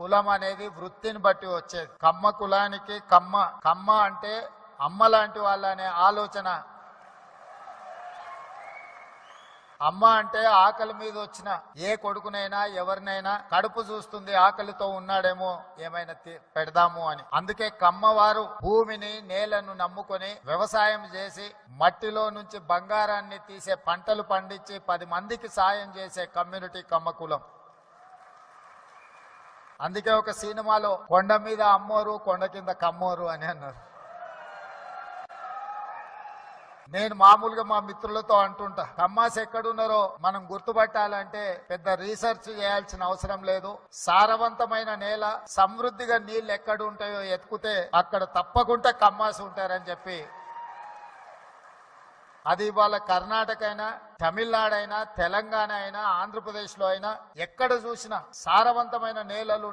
కులం అనేది వృత్తిని బట్టి వచ్చేది. కమ్మ కులానికి కమ్మ అంటే అమ్మ లాంటి వాళ్ళ అనే ఆలోచన. అమ్మ అంటే ఆకలి మీద వచ్చిన ఏ కొడుకునైనా ఎవరినైనా కడుపు చూస్తుంది, ఆకలితో ఉన్నాడేమో ఏమైనా పెడదాము అని. అందుకే కమ్మవారు భూమిని నేలను నమ్ముకొని వ్యవసాయం చేసి మట్టిలో నుంచి బంగారాన్ని తీసే పంటలు పండించి 10 మందికి సాయం చేసే కమ్యూనిటీ కమ్మ కులం. అందుకే ఒక సినిమాలో కొండ మీద అమ్మోరు కొండ కింద కమ్మోరు అని అన్నారు. నేను మామూలుగా మా మిత్రులతో అంటుంటా, కమ్మాస్ ఎక్కడున్నారో మనం గుర్తుపట్టాలంటే పెద్ద రీసెర్చ్ చేయాల్సిన అవసరం లేదు. సారవంతమైన నేల, సమృద్ధిగా నీళ్లు ఎక్కడ ఉంటాయో ఎత్తుకుతే అక్కడ తప్పకుండా కమ్మాస్ ఉంటారని చెప్పి, అది ఇవాళ కర్ణాటక అయినా, తమిళనాడు అయినా, తెలంగాణ అయినా, ఆంధ్రప్రదేశ్లో అయినా ఎక్కడ చూసినా సారవంతమైన నేలలు